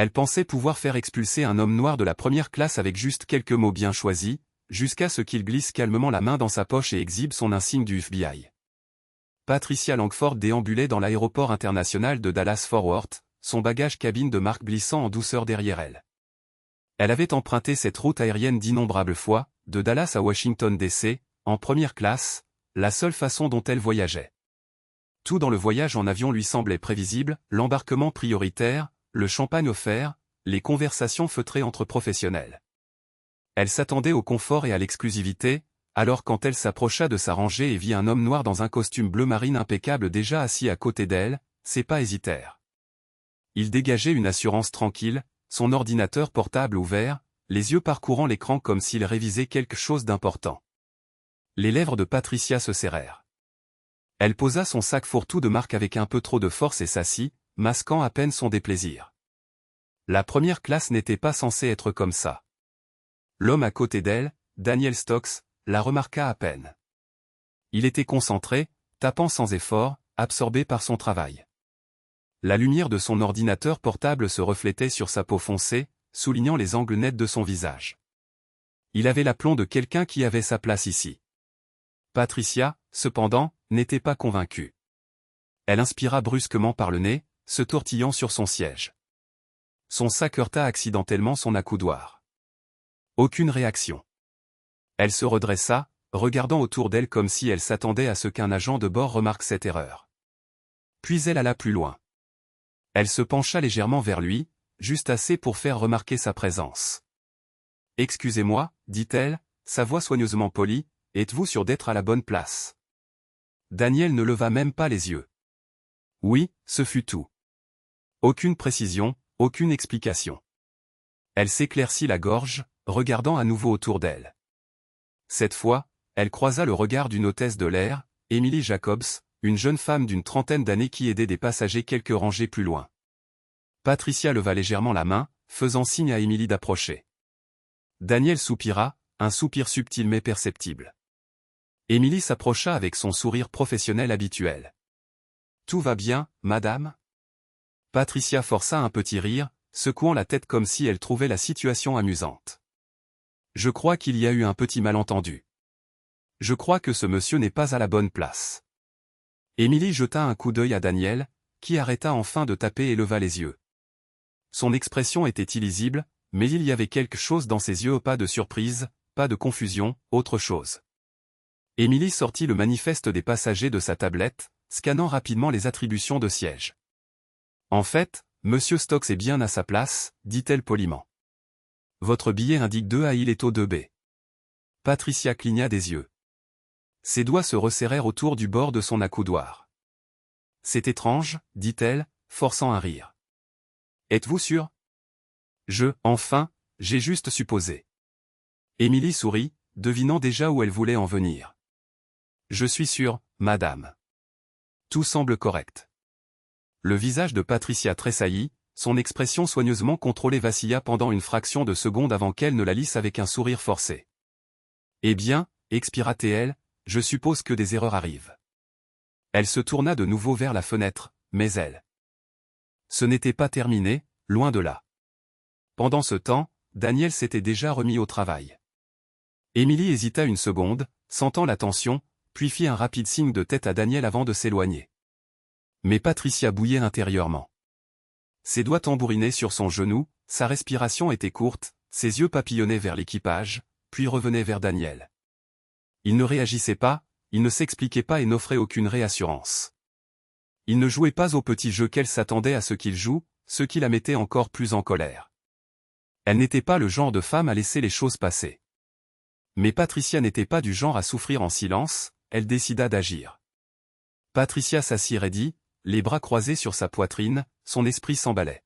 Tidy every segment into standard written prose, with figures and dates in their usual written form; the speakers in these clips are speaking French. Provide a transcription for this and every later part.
Elle pensait pouvoir faire expulser un homme noir de la première classe avec juste quelques mots bien choisis, jusqu'à ce qu'il glisse calmement la main dans sa poche et exhibe son insigne du FBI. Patricia Langford déambulait dans l'aéroport international de Dallas-Fort Worth, son bagage cabine de marque glissant en douceur derrière elle. Elle avait emprunté cette route aérienne d'innombrables fois, de Dallas à Washington DC, en première classe, la seule façon dont elle voyageait. Tout dans le voyage en avion lui semblait prévisible, l'embarquement prioritaire, le champagne offert, les conversations feutrées entre professionnels. Elle s'attendait au confort et à l'exclusivité, alors quand elle s'approcha de sa rangée et vit un homme noir dans un costume bleu marine impeccable déjà assis à côté d'elle, ses pas hésitèrent. Il dégageait une assurance tranquille, son ordinateur portable ouvert, les yeux parcourant l'écran comme s'il révisait quelque chose d'important. Les lèvres de Patricia se serrèrent. Elle posa son sac fourre-tout de marque avec un peu trop de force et s'assit, masquant à peine son déplaisir. La première classe n'était pas censée être comme ça. L'homme à côté d'elle, Daniel Stokes, la remarqua à peine. Il était concentré, tapant sans effort, absorbé par son travail. La lumière de son ordinateur portable se reflétait sur sa peau foncée, soulignant les angles nets de son visage. Il avait l'aplomb de quelqu'un qui avait sa place ici. Patricia, cependant, n'était pas convaincue. Elle inspira brusquement par le nez, se tortillant sur son siège. Son sac heurta accidentellement son accoudoir. Aucune réaction. Elle se redressa, regardant autour d'elle comme si elle s'attendait à ce qu'un agent de bord remarque cette erreur. Puis elle alla plus loin. Elle se pencha légèrement vers lui, juste assez pour faire remarquer sa présence. « Excusez-moi, dit-elle, sa voix soigneusement polie, êtes-vous sûr d'être à la bonne place ?» Daniel ne leva même pas les yeux. Oui, ce fut tout. Aucune précision, aucune explication. Elle s'éclaircit la gorge, regardant à nouveau autour d'elle. Cette fois, elle croisa le regard d'une hôtesse de l'air, Emily Jacobs, une jeune femme d'une trentaine d'années qui aidait des passagers quelques rangées plus loin. Patricia leva légèrement la main, faisant signe à Emily d'approcher. Daniel soupira, un soupir subtil mais perceptible. Emily s'approcha avec son sourire professionnel habituel. « Tout va bien, madame ?» Patricia força un petit rire, secouant la tête comme si elle trouvait la situation amusante. « Je crois qu'il y a eu un petit malentendu. Je crois que ce monsieur n'est pas à la bonne place. » Emily jeta un coup d'œil à Daniel, qui arrêta enfin de taper et leva les yeux. Son expression était illisible, mais il y avait quelque chose dans ses yeux, pas de surprise, pas de confusion, autre chose. Emily sortit le manifeste des passagers de sa tablette, scannant rapidement les attributions de siège. « En fait, monsieur Stokes est bien à sa place, dit-elle poliment. Votre billet indique 2A, il est au 2B. » Patricia cligna des yeux. Ses doigts se resserrèrent autour du bord de son accoudoir. « C'est étrange, dit-elle, forçant un rire. Êtes-vous sûr ? Enfin, j'ai juste supposé. Émilie sourit, devinant déjà où elle voulait en venir. Je suis sûr, madame. Tout semble correct. Le visage de Patricia tressaillit, son expression soigneusement contrôlée vacilla pendant une fraction de seconde avant qu'elle ne la lisse avec un sourire forcé. Eh bien, expira-t-elle, je suppose que des erreurs arrivent. Elle se tourna de nouveau vers la fenêtre, mais elle. Ce n'était pas terminé, loin de là. Pendant ce temps, Daniel s'était déjà remis au travail. Émilie hésita une seconde, sentant la tension, puis fit un rapide signe de tête à Daniel avant de s'éloigner. Mais Patricia bouillait intérieurement. Ses doigts tambourinaient sur son genou, sa respiration était courte, ses yeux papillonnaient vers l'équipage, puis revenaient vers Daniel. Il ne réagissait pas, il ne s'expliquait pas et n'offrait aucune réassurance. Il ne jouait pas au petit jeu qu'elle s'attendait à ce qu'il joue, ce qui la mettait encore plus en colère. Elle n'était pas le genre de femme à laisser les choses passer. Mais Patricia n'était pas du genre à souffrir en silence, elle décida d'agir. Patricia s'assit raidie, les bras croisés sur sa poitrine, son esprit s'emballait.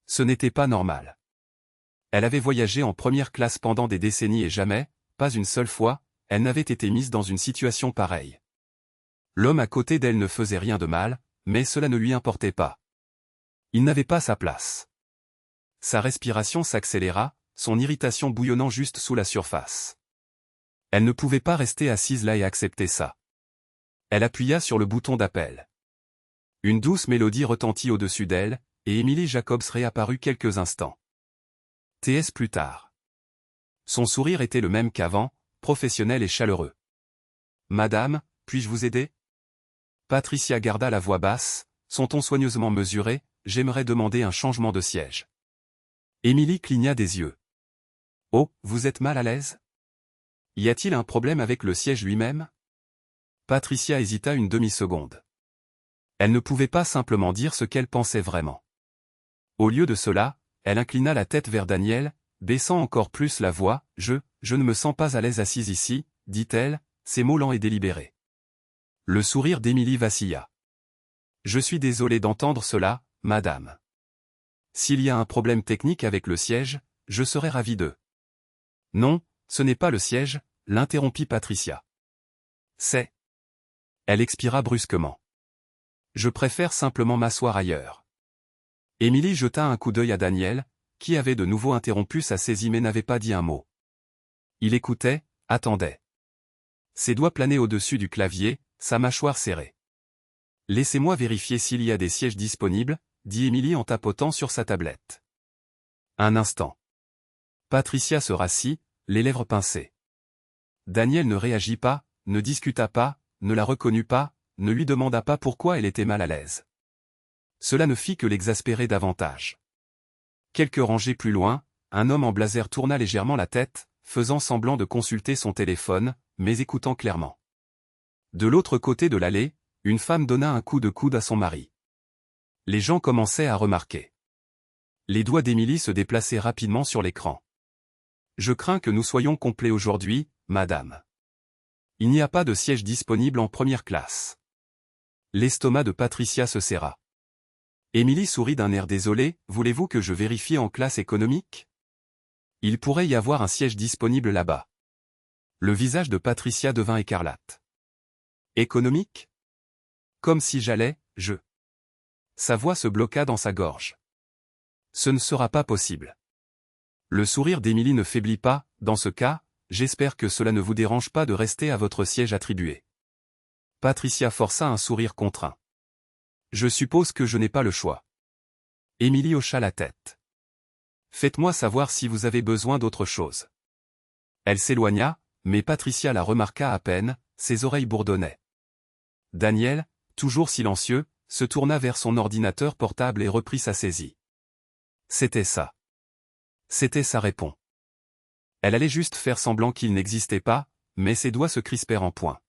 Ce n'était pas normal. Elle avait voyagé en première classe pendant des décennies et jamais, pas une seule fois, elle n'avait été mise dans une situation pareille. L'homme à côté d'elle ne faisait rien de mal, mais cela ne lui importait pas. Il n'avait pas sa place. Sa respiration s'accéléra, son irritation bouillonnant juste sous la surface. Elle ne pouvait pas rester assise là et accepter ça. Elle appuya sur le bouton d'appel. Une douce mélodie retentit au-dessus d'elle, et Emily Jacobs réapparut quelques instants. TS plus tard. Son sourire était le même qu'avant, professionnel et chaleureux. « Madame, puis-je vous aider ?» Patricia garda la voix basse, son ton soigneusement mesuré, « J'aimerais demander un changement de siège. » Emily cligna des yeux. « Oh, vous êtes mal à l'aise ? Y a-t-il un problème avec le siège lui-même ?» Patricia hésita une demi-seconde. Elle ne pouvait pas simplement dire ce qu'elle pensait vraiment. Au lieu de cela, elle inclina la tête vers Daniel, baissant encore plus la voix. « Je ne me sens pas à l'aise assise ici, » dit-elle, ses mots lents et délibérés. Le sourire d'Emily vacilla. « Je suis désolé d'entendre cela, madame. S'il y a un problème technique avec le siège, je serais ravi de... » « Non, ce n'est pas le siège, » l'interrompit Patricia. « C'est... » Elle expira brusquement. « Je préfère simplement m'asseoir ailleurs. » Emily jeta un coup d'œil à Daniel, qui avait de nouveau interrompu sa saisie mais n'avait pas dit un mot. Il écoutait, attendait. Ses doigts planaient au-dessus du clavier, sa mâchoire serrée. « Laissez-moi vérifier s'il y a des sièges disponibles, » dit Emily en tapotant sur sa tablette. Un instant. Patricia se rassit, les lèvres pincées. Daniel ne réagit pas, ne discuta pas, ne la reconnut pas, ne lui demanda pas pourquoi elle était mal à l'aise. Cela ne fit que l'exaspérer davantage. Quelques rangées plus loin, un homme en blazer tourna légèrement la tête, faisant semblant de consulter son téléphone, mais écoutant clairement. De l'autre côté de l'allée, une femme donna un coup de coude à son mari. Les gens commençaient à remarquer. Les doigts d'Emily se déplaçaient rapidement sur l'écran. « Je crains que nous soyons complets aujourd'hui, madame. Il n'y a pas de siège disponible en première classe. » L'estomac de Patricia se serra. Emily sourit d'un air désolé. « Voulez-vous que je vérifie en classe économique ? Il pourrait y avoir un siège disponible là-bas. » Le visage de Patricia devint écarlate. « Économique ? Comme si j'allais, je... » Sa voix se bloqua dans sa gorge. « Ce ne sera pas possible. » Le sourire d'Emily ne faiblit pas. « Dans ce cas, j'espère que cela ne vous dérange pas de rester à votre siège attribué. » Patricia força un sourire contraint. « Je suppose que je n'ai pas le choix. » Emily hocha la tête. « Faites-moi savoir si vous avez besoin d'autre chose. » Elle s'éloigna, mais Patricia la remarqua à peine, ses oreilles bourdonnaient. Daniel, toujours silencieux, se tourna vers son ordinateur portable et reprit sa saisie. C'était ça. C'était sa réponse. Elle allait juste faire semblant qu'il n'existait pas, mais ses doigts se crispèrent en poing.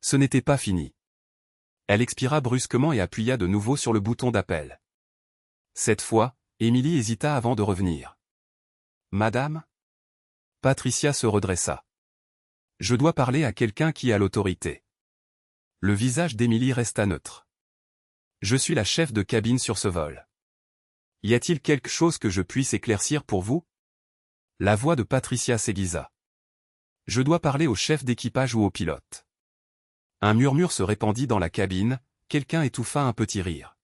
Ce n'était pas fini. Elle expira brusquement et appuya de nouveau sur le bouton d'appel. Cette fois, Emily hésita avant de revenir. « Madame ?» Patricia se redressa. « Je dois parler à quelqu'un qui a l'autorité. » Le visage d'Emily resta neutre. « Je suis la chef de cabine sur ce vol. Y a-t-il quelque chose que je puisse éclaircir pour vous ?» La voix de Patricia s'aiguisa. « Je dois parler au chef d'équipage ou au pilote. » Un murmure se répandit dans la cabine, quelqu'un étouffa un petit rire.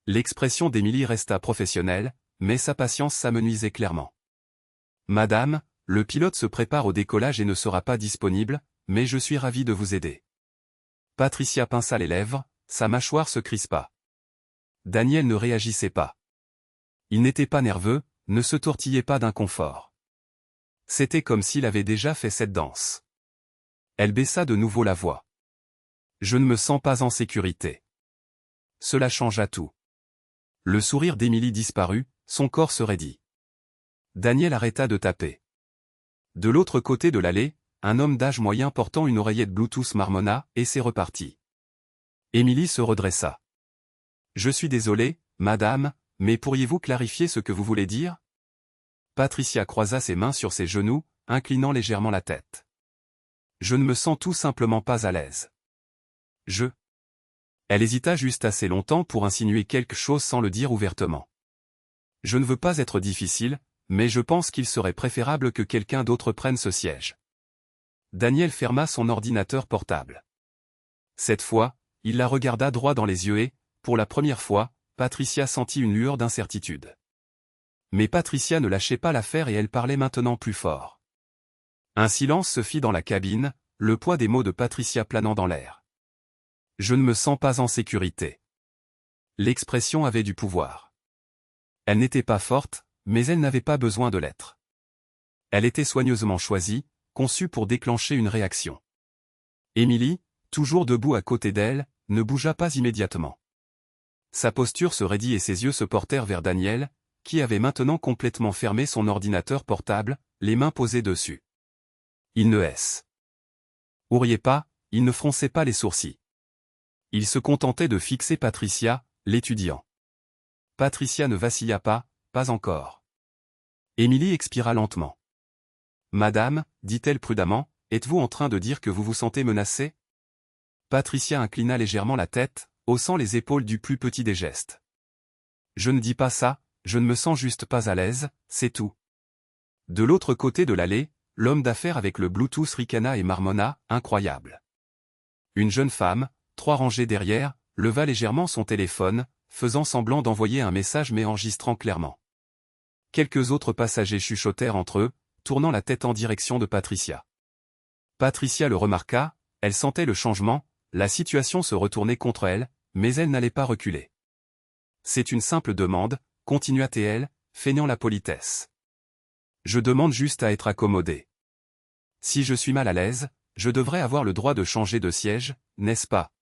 L'expression d'Emily resta professionnelle, mais sa patience s'amenuisait clairement. « Madame, le pilote se prépare au décollage et ne sera pas disponible, mais je suis ravi de vous aider. » Patricia pinça les lèvres, sa mâchoire se crispa. Daniel ne réagissait pas. Il n'était pas nerveux, ne se tortillait pas d'inconfort. C'était comme s'il avait déjà fait cette danse. Elle baissa de nouveau la voix. « Je ne me sens pas en sécurité. » Cela changea tout. Le sourire d'Emily disparut, son corps se raidit. Daniel arrêta de taper. De l'autre côté de l'allée, un homme d'âge moyen portant une oreillette Bluetooth marmonna, et c'est reparti. Emily se redressa. « Je suis désolé, madame, mais pourriez-vous clarifier ce que vous voulez dire ?» Patricia croisa ses mains sur ses genoux, inclinant légèrement la tête. « Je ne me sens tout simplement pas à l'aise. Elle hésita juste assez longtemps pour insinuer quelque chose sans le dire ouvertement. « Je ne veux pas être difficile, mais je pense qu'il serait préférable que quelqu'un d'autre prenne ce siège. » Daniel ferma son ordinateur portable. Cette fois, il la regarda droit dans les yeux et, pour la première fois, Patricia sentit une lueur d'incertitude. Mais Patricia ne lâchait pas l'affaire et elle parlait maintenant plus fort. Un silence se fit dans la cabine, le poids des mots de Patricia planant dans l'air. « Je ne me sens pas en sécurité. » L'expression avait du pouvoir. Elle n'était pas forte, mais elle n'avait pas besoin de l'être. Elle était soigneusement choisie, conçue pour déclencher une réaction. Émilie, toujours debout à côté d'elle, ne bougea pas immédiatement. Sa posture se raidit et ses yeux se portèrent vers Daniel, qui avait maintenant complètement fermé son ordinateur portable, les mains posées dessus. Il ne souriait pas, il ne fronçait pas les sourcils. Il se contentait de fixer Patricia, l'étudiant. Patricia ne vacilla pas, pas encore. Émilie expira lentement. « Madame, dit-elle prudemment, êtes-vous en train de dire que vous vous sentez menacée ?» Patricia inclina légèrement la tête, haussant les épaules du plus petit des gestes. « Je ne dis pas ça, je ne me sens juste pas à l'aise, c'est tout. » De l'autre côté de l'allée, l'homme d'affaires avec le Bluetooth ricana et marmonna, incroyable. Une jeune femme, 3 rangées derrière, leva légèrement son téléphone, faisant semblant d'envoyer un message mais enregistrant clairement. Quelques autres passagers chuchotèrent entre eux, tournant la tête en direction de Patricia. Patricia le remarqua, elle sentait le changement, la situation se retournait contre elle, mais elle n'allait pas reculer. « C'est une simple demande, continua-t-elle, feignant la politesse. Je demande juste à être accommodée. Si je suis mal à l'aise, je devrais avoir le droit de changer de siège, n'est-ce pas ?»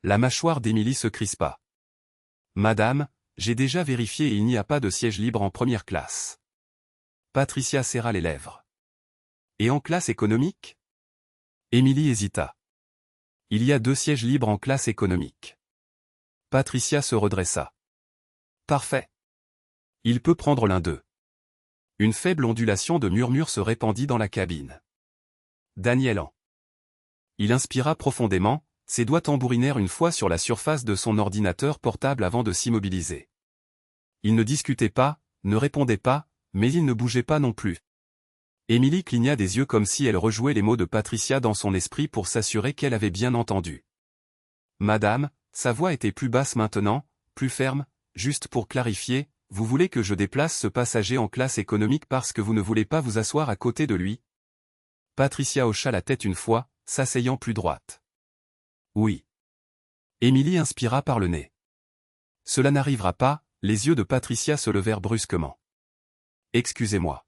La mâchoire d'Émilie se crispa. « Madame, j'ai déjà vérifié et il n'y a pas de siège libre en première classe. » Patricia serra les lèvres. « Et en classe économique ?» Émilie hésita. « Il y a 2 sièges libres en classe économique. » Patricia se redressa. « Parfait. Il peut prendre l'un d'eux. » Une faible ondulation de murmures se répandit dans la cabine. Daniel en. Il inspira profondément, ses doigts tambourinèrent une fois sur la surface de son ordinateur portable avant de s'immobiliser. Il ne discutait pas, ne répondait pas, mais il ne bougeait pas non plus. Émilie cligna des yeux comme si elle rejouait les mots de Patricia dans son esprit pour s'assurer qu'elle avait bien entendu. « Madame », sa voix était plus basse maintenant, plus ferme, juste pour clarifier, « vous voulez que je déplace ce passager en classe économique parce que vous ne voulez pas vous asseoir à côté de lui ?» Patricia hocha la tête une fois, s'asseyant plus droite. « Oui. » Émilie inspira par le nez. « Cela n'arrivera pas », les yeux de Patricia se levèrent brusquement. « Excusez-moi. »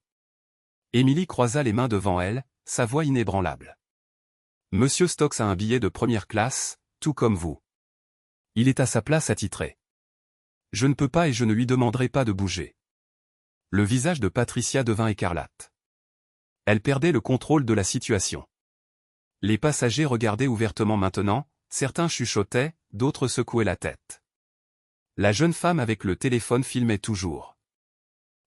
Émilie croisa les mains devant elle, sa voix inébranlable. « Monsieur Stokes a un billet de première classe, tout comme vous. Il est à sa place attitrée. Je ne peux pas et je ne lui demanderai pas de bouger. » Le visage de Patricia devint écarlate. Elle perdait le contrôle de la situation. Les passagers regardaient ouvertement maintenant, certains chuchotaient, d'autres secouaient la tête. La jeune femme avec le téléphone filmait toujours.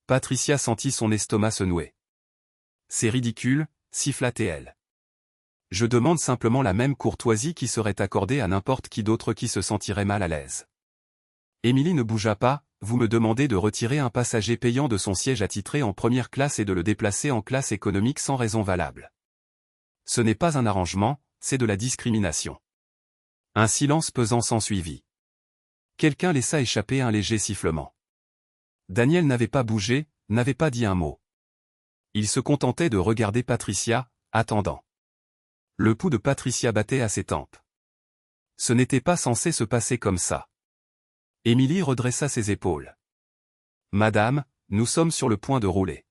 Patricia sentit son estomac se nouer. « C'est ridicule », siffla-t-elle. « Je demande simplement la même courtoisie qui serait accordée à n'importe qui d'autre qui se sentirait mal à l'aise. » Émilie ne bougea pas, « Vous me demandez de retirer un passager payant de son siège attitré en première classe et de le déplacer en classe économique sans raison valable. Ce n'est pas un arrangement, c'est de la discrimination. » Un silence pesant s'ensuivit. Quelqu'un laissa échapper un léger sifflement. Daniel n'avait pas bougé, n'avait pas dit un mot. Il se contentait de regarder Patricia, attendant. Le pouls de Patricia battait à ses tempes. Ce n'était pas censé se passer comme ça. Émilie redressa ses épaules. « Madame, nous sommes sur le point de rouler.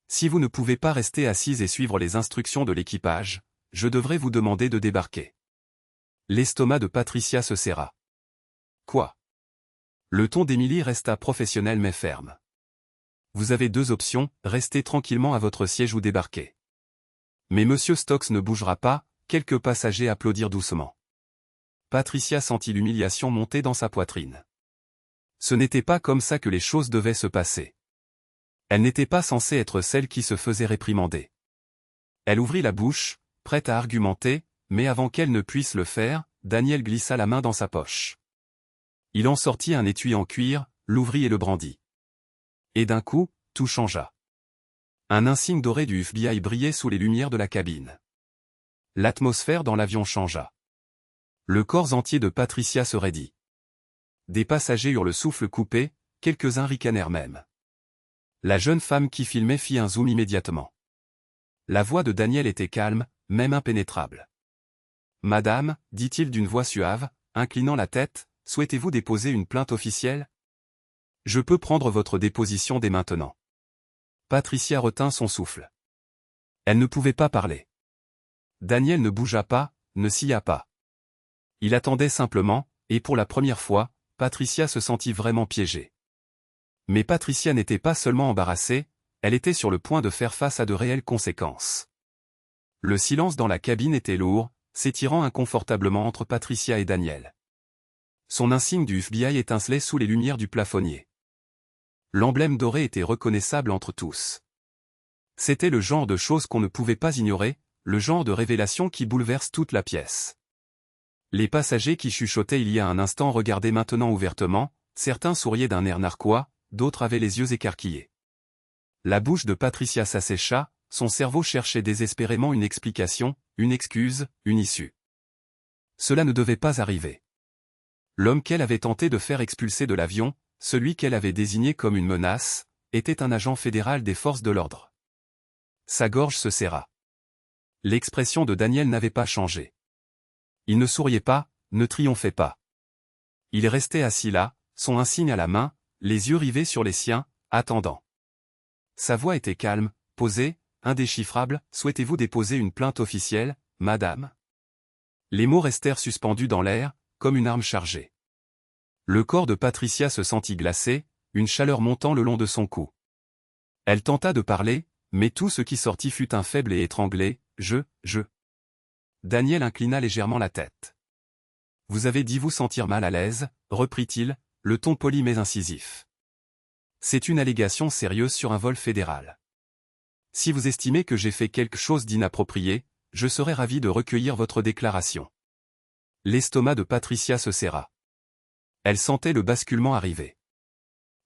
Si vous ne pouvez pas rester assise et suivre les instructions de l'équipage, je devrais vous demander de débarquer. » L'estomac de Patricia se serra. « Quoi ?» Le ton d'Émilie resta professionnel mais ferme. « Vous avez 2 options, rester tranquillement à votre siège ou débarquer. » Mais Monsieur Stokes ne bougera pas, quelques passagers applaudirent doucement. Patricia sentit l'humiliation monter dans sa poitrine. Ce n'était pas comme ça que les choses devaient se passer. Elle n'était pas censée être celle qui se faisait réprimander. Elle ouvrit la bouche, prête à argumenter, mais avant qu'elle ne puisse le faire, Daniel glissa la main dans sa poche. Il en sortit un étui en cuir, l'ouvrit et le brandit. Et d'un coup, tout changea. Un insigne doré du FBI brillait sous les lumières de la cabine. L'atmosphère dans l'avion changea. Le corps entier de Patricia se raidit. Des passagers eurent le souffle coupé, quelques-uns ricanèrent même. La jeune femme qui filmait fit un zoom immédiatement. La voix de Daniel était calme, même impénétrable. « Madame, dit-il d'une voix suave, inclinant la tête, souhaitez-vous déposer une plainte officielle? Je peux prendre votre déposition dès maintenant. Patricia retint son souffle. Elle ne pouvait pas parler. Daniel ne bougea pas, ne sia pas. Il attendait simplement, et pour la première fois, Patricia se sentit vraiment piégée. Mais Patricia n'était pas seulement embarrassée, elle était sur le point de faire face à de réelles conséquences. Le silence dans la cabine était lourd, s'étirant inconfortablement entre Patricia et Daniel. Son insigne du FBI étincelait sous les lumières du plafonnier. L'emblème doré était reconnaissable entre tous. C'était le genre de choses qu'on ne pouvait pas ignorer, le genre de révélation qui bouleverse toute la pièce. Les passagers qui chuchotaient il y a un instant regardaient maintenant ouvertement, certains souriaient d'un air narquois, d'autres avaient les yeux écarquillés. La bouche de Patricia s'assécha, son cerveau cherchait désespérément une explication, une excuse, une issue. Cela ne devait pas arriver. L'homme qu'elle avait tenté de faire expulser de l'avion, celui qu'elle avait désigné comme une menace, était un agent fédéral des forces de l'ordre. Sa gorge se serra. L'expression de Daniel n'avait pas changé. Il ne souriait pas, ne triomphait pas. Il restait assis là, son insigne à la main, les yeux rivés sur les siens, attendant. Sa voix était calme, posée, indéchiffrable. « Souhaitez-vous déposer une plainte officielle, madame ?» Les mots restèrent suspendus dans l'air, comme une arme chargée. Le corps de Patricia se sentit glacé, une chaleur montant le long de son cou. Elle tenta de parler, mais tout ce qui sortit fut un faible et étranglé « je ». Daniel inclina légèrement la tête. « Vous avez dit vous sentir mal à l'aise », reprit-il, le ton poli mais incisif. « C'est une allégation sérieuse sur un vol fédéral. Si vous estimez que j'ai fait quelque chose d'inapproprié, je serais ravi de recueillir votre déclaration. » L'estomac de Patricia se serra. Elle sentait le basculement arriver.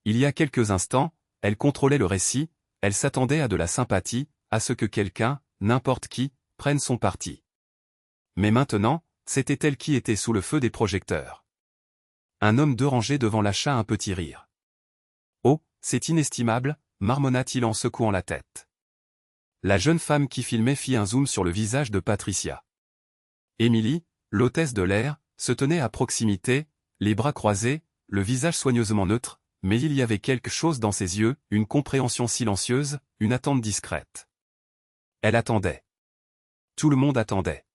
Il y a quelques instants, elle contrôlait le récit, elle s'attendait à de la sympathie, à ce que quelqu'un, n'importe qui, prenne son parti. Mais maintenant, c'était elle qui était sous le feu des projecteurs. Un homme rangé devant l'achat un petit rire. « Oh, c'est inestimable », marmonna-t-il en secouant la tête. La jeune femme qui filmait fit un zoom sur le visage de Patricia. Émilie, l'hôtesse de l'air, se tenait à proximité, les bras croisés, le visage soigneusement neutre, mais il y avait quelque chose dans ses yeux, une compréhension silencieuse, une attente discrète. Elle attendait. Tout le monde attendait.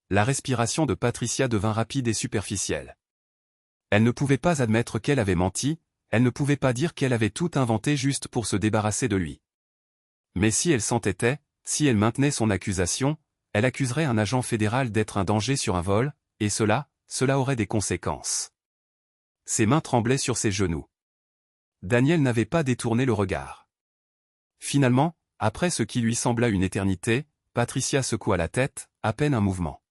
La respiration de Patricia devint rapide et superficielle. Elle ne pouvait pas admettre qu'elle avait menti, elle ne pouvait pas dire qu'elle avait tout inventé juste pour se débarrasser de lui. Mais si elle s'entêtait, si elle maintenait son accusation, elle accuserait un agent fédéral d'être un danger sur un vol, et cela aurait des conséquences. Ses mains tremblaient sur ses genoux. Daniel n'avait pas détourné le regard. Finalement, après ce qui lui sembla une éternité, Patricia secoua la tête, à peine un mouvement.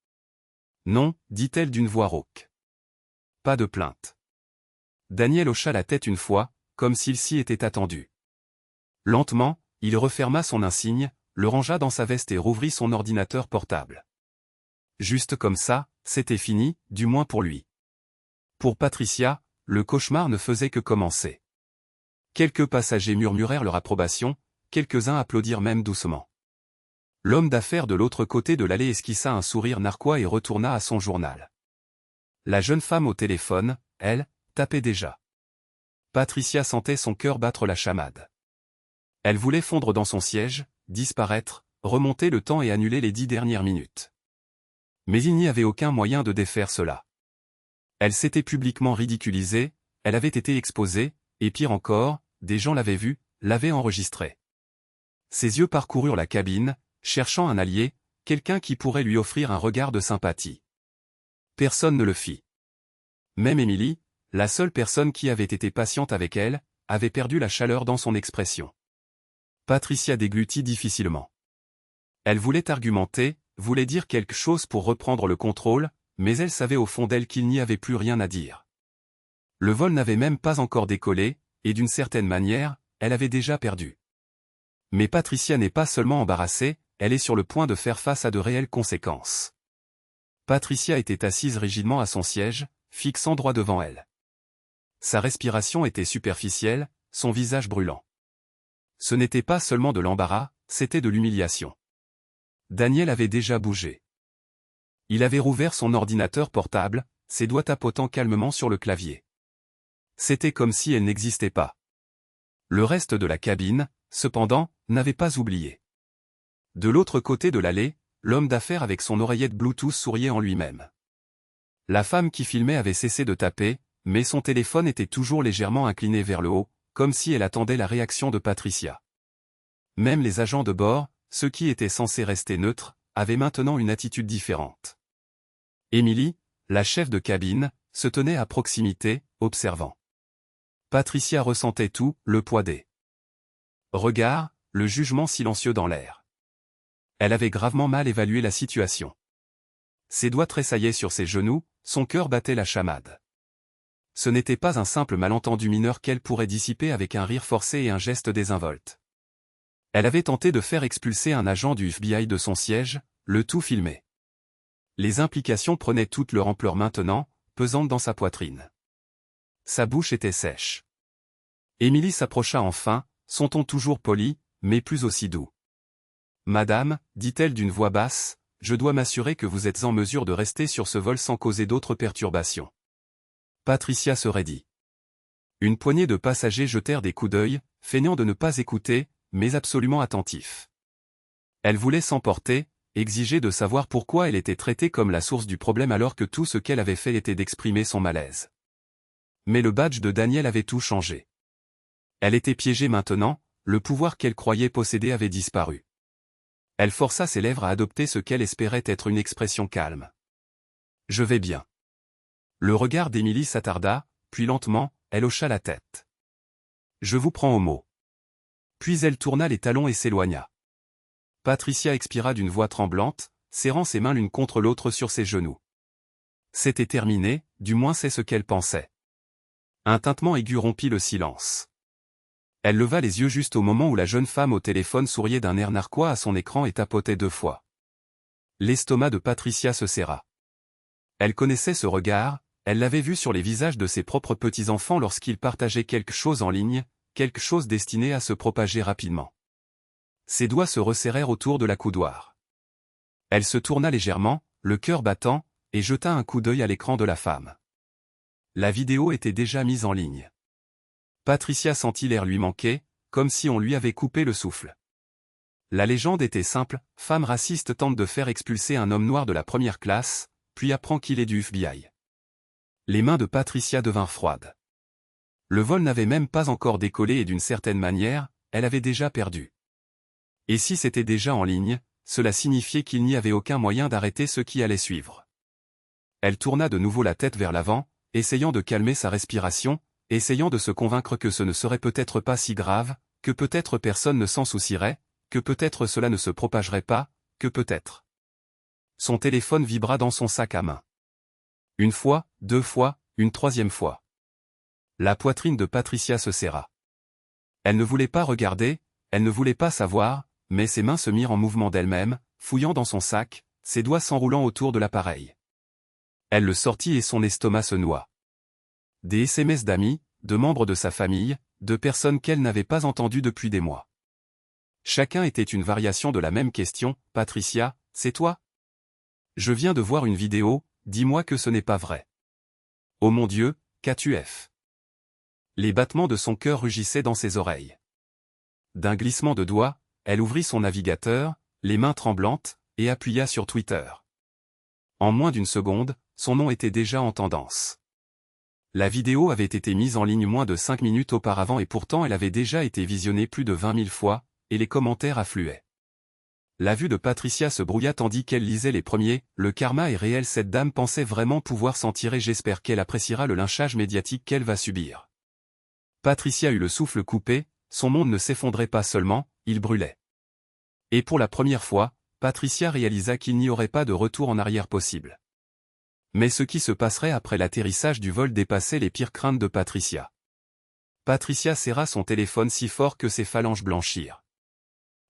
« Non », dit-elle d'une voix rauque. « Pas de plainte. » Daniel hocha la tête une fois, comme s'il s'y était attendu. Lentement, il referma son insigne, le rangea dans sa veste et rouvrit son ordinateur portable. Juste comme ça, c'était fini, du moins pour lui. Pour Patricia, le cauchemar ne faisait que commencer. Quelques passagers murmurèrent leur approbation, quelques-uns applaudirent même doucement. L'homme d'affaires de l'autre côté de l'allée esquissa un sourire narquois et retourna à son journal. La jeune femme au téléphone, elle, tapait déjà. Patricia sentait son cœur battre la chamade. Elle voulait fondre dans son siège, disparaître, remonter le temps et annuler les 10 dernières minutes. Mais il n'y avait aucun moyen de défaire cela. Elle s'était publiquement ridiculisée, elle avait été exposée, et pire encore, des gens l'avaient vue, l'avaient enregistrée. Ses yeux parcoururent la cabine, cherchant un allié, quelqu'un qui pourrait lui offrir un regard de sympathie. Personne ne le fit. Même Émilie, la seule personne qui avait été patiente avec elle, avait perdu la chaleur dans son expression. Patricia déglutit difficilement. Elle voulait argumenter, voulait dire quelque chose pour reprendre le contrôle, mais elle savait au fond d'elle qu'il n'y avait plus rien à dire. Le vol n'avait même pas encore décollé, et d'une certaine manière, elle avait déjà perdu. Mais Patricia n'est pas seulement embarrassée, elle est sur le point de faire face à de réelles conséquences. Patricia était assise rigidement à son siège, fixant droit devant elle. Sa respiration était superficielle, son visage brûlant. Ce n'était pas seulement de l'embarras, c'était de l'humiliation. Daniel avait déjà bougé. Il avait rouvert son ordinateur portable, ses doigts tapotant calmement sur le clavier. C'était comme si elle n'existait pas. Le reste de la cabine, cependant, n'avait pas oublié. De l'autre côté de l'allée, l'homme d'affaires avec son oreillette Bluetooth souriait en lui-même. La femme qui filmait avait cessé de taper, mais son téléphone était toujours légèrement incliné vers le haut, comme si elle attendait la réaction de Patricia. Même les agents de bord, ceux qui étaient censés rester neutres, avaient maintenant une attitude différente. Emily, la chef de cabine, se tenait à proximité, observant. Patricia ressentait tout, le poids des regards, le jugement silencieux dans l'air. Elle avait gravement mal évalué la situation. Ses doigts tressaillaient sur ses genoux, son cœur battait la chamade. Ce n'était pas un simple malentendu mineur qu'elle pourrait dissiper avec un rire forcé et un geste désinvolte. Elle avait tenté de faire expulser un agent du FBI de son siège, le tout filmé. Les implications prenaient toute leur ampleur maintenant, pesantes dans sa poitrine. Sa bouche était sèche. Emily s'approcha enfin, son ton toujours poli, mais plus aussi doux. « Madame, dit-elle d'une voix basse, je dois m'assurer que vous êtes en mesure de rester sur ce vol sans causer d'autres perturbations. » Patricia se raidit. Une poignée de passagers jetèrent des coups d'œil, feignant de ne pas écouter, mais absolument attentifs. Elle voulait s'emporter, exiger de savoir pourquoi elle était traitée comme la source du problème alors que tout ce qu'elle avait fait était d'exprimer son malaise. Mais le badge de Daniel avait tout changé. Elle était piégée maintenant, le pouvoir qu'elle croyait posséder avait disparu. Elle força ses lèvres à adopter ce qu'elle espérait être une expression calme. « Je vais bien. » Le regard d'Emily s'attarda, puis lentement, elle hocha la tête. « Je vous prends au mot. » Puis elle tourna les talons et s'éloigna. Patricia expira d'une voix tremblante, serrant ses mains l'une contre l'autre sur ses genoux. C'était terminé, du moins c'est ce qu'elle pensait. Un tintement aigu rompit le silence. Elle leva les yeux juste au moment où la jeune femme au téléphone souriait d'un air narquois à son écran et tapotait 2 fois. L'estomac de Patricia se serra. Elle connaissait ce regard, elle l'avait vu sur les visages de ses propres petits-enfants lorsqu'ils partageaient quelque chose en ligne, quelque chose destiné à se propager rapidement. Ses doigts se resserrèrent autour de la coudoir. Elle se tourna légèrement, le cœur battant, et jeta un coup d'œil à l'écran de la femme. La vidéo était déjà mise en ligne. Patricia sentit l'air lui manquer, comme si on lui avait coupé le souffle. La légende était simple, femme raciste tente de faire expulser un homme noir de la première classe, puis apprend qu'il est du FBI. Les mains de Patricia devinrent froides. Le vol n'avait même pas encore décollé et d'une certaine manière, elle avait déjà perdu. Et si c'était déjà en ligne, cela signifiait qu'il n'y avait aucun moyen d'arrêter ce qui allait suivre. Elle tourna de nouveau la tête vers l'avant, essayant de calmer sa respiration, essayant de se convaincre que ce ne serait peut-être pas si grave, que peut-être personne ne s'en soucierait, que peut-être cela ne se propagerait pas, que peut-être. Son téléphone vibra dans son sac à main. Une fois, 2 fois, une 3e fois. La poitrine de Patricia se serra. Elle ne voulait pas regarder, elle ne voulait pas savoir, mais ses mains se mirent en mouvement d'elles-mêmes, fouillant dans son sac, ses doigts s'enroulant autour de l'appareil. Elle le sortit et son estomac se noua. Des SMS d'amis, de membres de sa famille, de personnes qu'elle n'avait pas entendues depuis des mois. Chacun était une variation de la même question, « Patricia, c'est toi ? Je viens de voir une vidéo, dis-moi que ce n'est pas vrai. Oh mon Dieu, qu'as-tu fait ? » Les battements de son cœur rugissaient dans ses oreilles. D'un glissement de doigts, elle ouvrit son navigateur, les mains tremblantes, et appuya sur Twitter. En moins d'une seconde, son nom était déjà en tendance. La vidéo avait été mise en ligne moins de 5 minutes auparavant et pourtant elle avait déjà été visionnée plus de 20 000 fois, et les commentaires affluaient. La vue de Patricia se brouilla tandis qu'elle lisait les premiers, « Le karma est réel, cette dame pensait vraiment pouvoir s'en tirer, j'espère qu'elle appréciera le lynchage médiatique qu'elle va subir. » Patricia eut le souffle coupé, son monde ne s'effondrait pas seulement, il brûlait. Et pour la première fois, Patricia réalisa qu'il n'y aurait pas de retour en arrière possible. Mais ce qui se passerait après l'atterrissage du vol dépassait les pires craintes de Patricia. Patricia serra son téléphone si fort que ses phalanges blanchirent.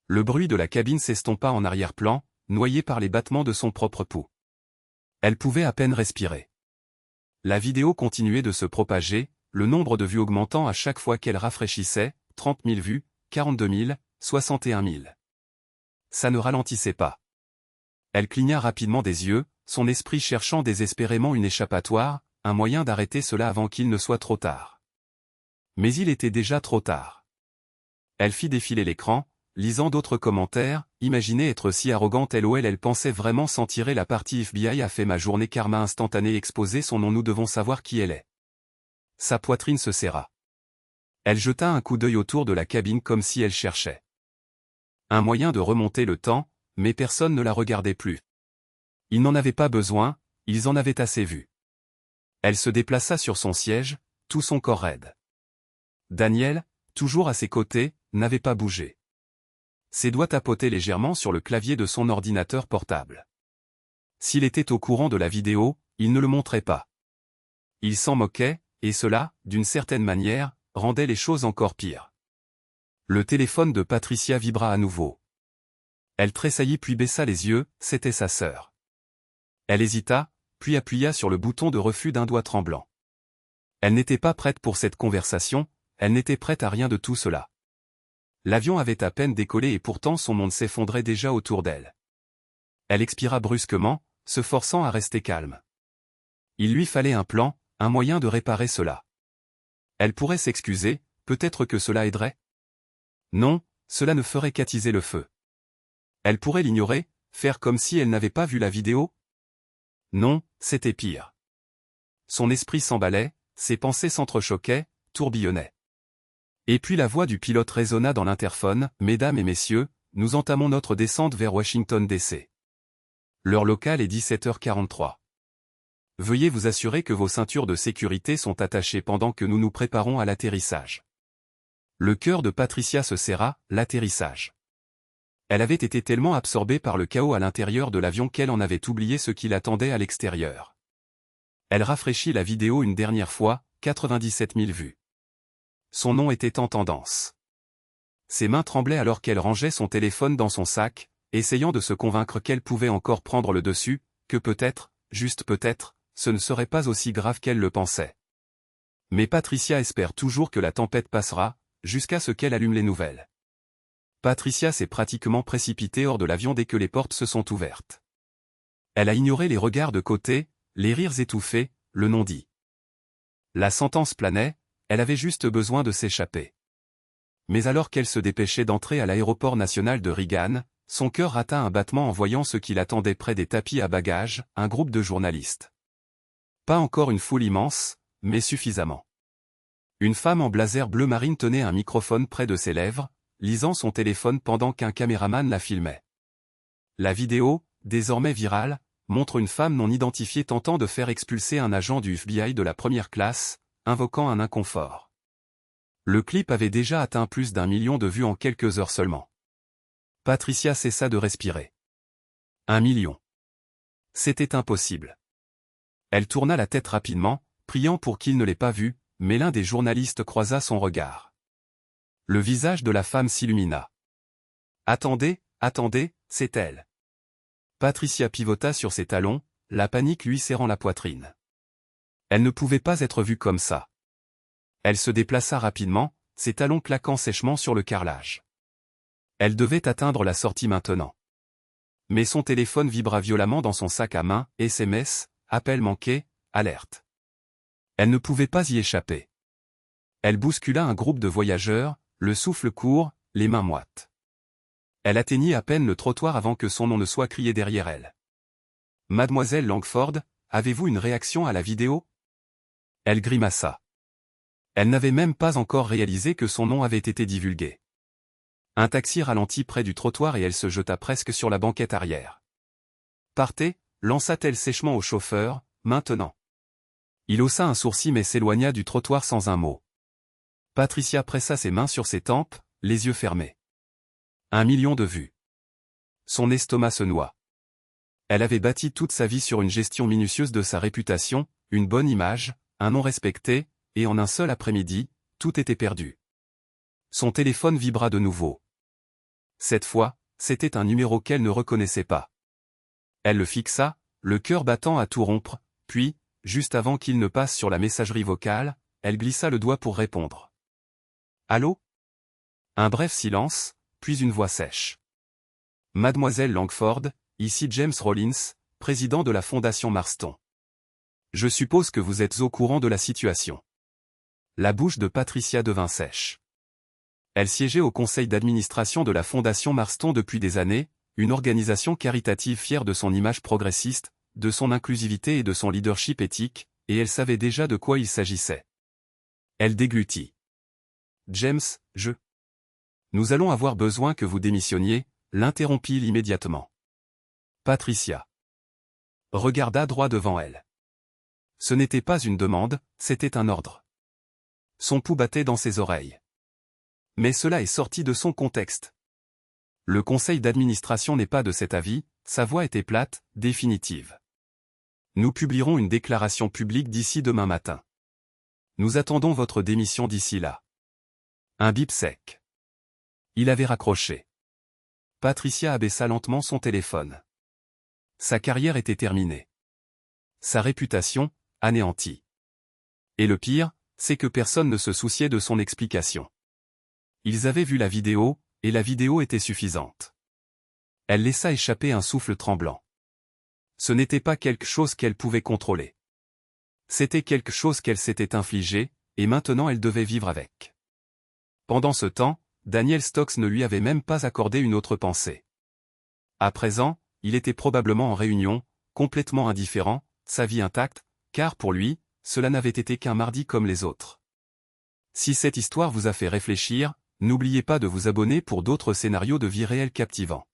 Le bruit de la cabine s'estompa en arrière-plan, noyé par les battements de son propre pouls. Elle pouvait à peine respirer. La vidéo continuait de se propager, le nombre de vues augmentant à chaque fois qu'elle rafraîchissait, 30 000 vues, 42 000, 61 000. Ça ne ralentissait pas. Elle cligna rapidement des yeux, son esprit cherchant désespérément une échappatoire, un moyen d'arrêter cela avant qu'il ne soit trop tard. Mais il était déjà trop tard. Elle fit défiler l'écran, lisant d'autres commentaires, imaginez être si arrogante LOL, elle pensait vraiment s'en tirer, la partie FBI a fait ma journée, karma instantané, exposer son nom, nous devons savoir qui elle est. Sa poitrine se serra. Elle jeta un coup d'œil autour de la cabine comme si elle cherchait un moyen de remonter le temps, mais personne ne la regardait plus. Ils n'en avaient pas besoin, ils en avaient assez vu. Elle se déplaça sur son siège, tout son corps raide. Daniel, toujours à ses côtés, n'avait pas bougé. Ses doigts tapotaient légèrement sur le clavier de son ordinateur portable. S'il était au courant de la vidéo, il ne le montrait pas. Il s'en moquait, et cela, d'une certaine manière, rendait les choses encore pires. Le téléphone de Patricia vibra à nouveau. Elle tressaillit puis baissa les yeux, c'était sa sœur. Elle hésita, puis appuya sur le bouton de refus d'un doigt tremblant. Elle n'était pas prête pour cette conversation, elle n'était prête à rien de tout cela. L'avion avait à peine décollé et pourtant son monde s'effondrait déjà autour d'elle. Elle expira brusquement, se forçant à rester calme. Il lui fallait un plan, un moyen de réparer cela. Elle pourrait s'excuser, peut-être que cela aiderait. Non, cela ne ferait qu'attiser le feu. Elle pourrait l'ignorer, faire comme si elle n'avait pas vu la vidéo. Non, c'était pire. Son esprit s'emballait, ses pensées s'entrechoquaient, tourbillonnaient. Et puis la voix du pilote résonna dans l'interphone, « Mesdames et messieurs, nous entamons notre descente vers Washington DC. L'heure locale est 17h43. Veuillez vous assurer que vos ceintures de sécurité sont attachées pendant que nous nous préparons à l'atterrissage. » Le cœur de Patricia se serra, l'atterrissage. Elle avait été tellement absorbée par le chaos à l'intérieur de l'avion qu'elle en avait oublié ce qui l'attendait à l'extérieur. Elle rafraîchit la vidéo une dernière fois, 97 000 vues. Son nom était en tendance. Ses mains tremblaient alors qu'elle rangeait son téléphone dans son sac, essayant de se convaincre qu'elle pouvait encore prendre le dessus, que peut-être, juste peut-être, ce ne serait pas aussi grave qu'elle le pensait. Mais Patricia espère toujours que la tempête passera, jusqu'à ce qu'elle allume les nouvelles. Patricia s'est pratiquement précipitée hors de l'avion dès que les portes se sont ouvertes. Elle a ignoré les regards de côté, les rires étouffés, le non-dit. La sentence planait, elle avait juste besoin de s'échapper. Mais alors qu'elle se dépêchait d'entrer à l'aéroport national de Reagan, son cœur rata un battement en voyant ce qui l'attendait près des tapis à bagages, un groupe de journalistes. Pas encore une foule immense, mais suffisamment. Une femme en blazer bleu marine tenait un microphone près de ses lèvres, lisant son téléphone pendant qu'un caméraman la filmait. La vidéo, désormais virale, montre une femme non identifiée tentant de faire expulser un agent du FBI de la première classe, invoquant un inconfort. Le clip avait déjà atteint plus d'1 million de vues en quelques heures seulement. Patricia cessa de respirer. 1 million. C'était impossible. Elle tourna la tête rapidement, priant pour qu'il ne l'ait pas vue, mais l'un des journalistes croisa son regard. Le visage de la femme s'illumina. « Attendez, attendez, c'est elle. » Patricia pivota sur ses talons, la panique lui serrant la poitrine. Elle ne pouvait pas être vue comme ça. Elle se déplaça rapidement, ses talons claquant sèchement sur le carrelage. Elle devait atteindre la sortie maintenant. Mais son téléphone vibra violemment dans son sac à main, SMS, appel manqué, alerte. Elle ne pouvait pas y échapper. Elle bouscula un groupe de voyageurs, le souffle court, les mains moites. Elle atteignit à peine le trottoir avant que son nom ne soit crié derrière elle. « Mademoiselle Langford, avez-vous une réaction à la vidéo ?» Elle grimaça. Elle n'avait même pas encore réalisé que son nom avait été divulgué. Un taxi ralentit près du trottoir et elle se jeta presque sur la banquette arrière. « Partez » lança-t-elle sèchement au chauffeur, « maintenant. » Il haussa un sourcil mais s'éloigna du trottoir sans un mot. Patricia pressa ses mains sur ses tempes, les yeux fermés. 1 million de vues. Son estomac se noua. Elle avait bâti toute sa vie sur une gestion minutieuse de sa réputation, une bonne image, un nom respecté, et en un seul après-midi, tout était perdu. Son téléphone vibra de nouveau. Cette fois, c'était un numéro qu'elle ne reconnaissait pas. Elle le fixa, le cœur battant à tout rompre, puis, juste avant qu'il ne passe sur la messagerie vocale, elle glissa le doigt pour répondre. « Allô ?» Un bref silence, puis une voix sèche. « Mademoiselle Langford, ici James Rollins, président de la Fondation Marston. Je suppose que vous êtes au courant de la situation. La bouche de Patricia devint sèche. Elle siégeait au conseil d'administration de la Fondation Marston depuis des années, une organisation caritative fière de son image progressiste, de son inclusivité et de son leadership éthique, et elle savait déjà de quoi il s'agissait. Elle déglutit. James, Nous allons avoir besoin que vous démissionniez, l'interrompit-il immédiatement. Patricia regarda droit devant elle. Ce n'était pas une demande, c'était un ordre. Son pouls battait dans ses oreilles. Mais cela est sorti de son contexte. Le conseil d'administration n'est pas de cet avis, sa voix était plate, définitive. Nous publierons une déclaration publique d'ici demain matin. Nous attendons votre démission d'ici là. Un bip sec. Il avait raccroché. Patricia abaissa lentement son téléphone. Sa carrière était terminée. Sa réputation, anéantie. Et le pire, c'est que personne ne se souciait de son explication. Ils avaient vu la vidéo, et la vidéo était suffisante. Elle laissa échapper un souffle tremblant. Ce n'était pas quelque chose qu'elle pouvait contrôler. C'était quelque chose qu'elle s'était infligé, et maintenant elle devait vivre avec. Pendant ce temps, Daniel Stokes ne lui avait même pas accordé une autre pensée. À présent, il était probablement en réunion, complètement indifférent, sa vie intacte, car pour lui, cela n'avait été qu'un mardi comme les autres. Si cette histoire vous a fait réfléchir, n'oubliez pas de vous abonner pour d'autres scénarios de vie réelle captivants.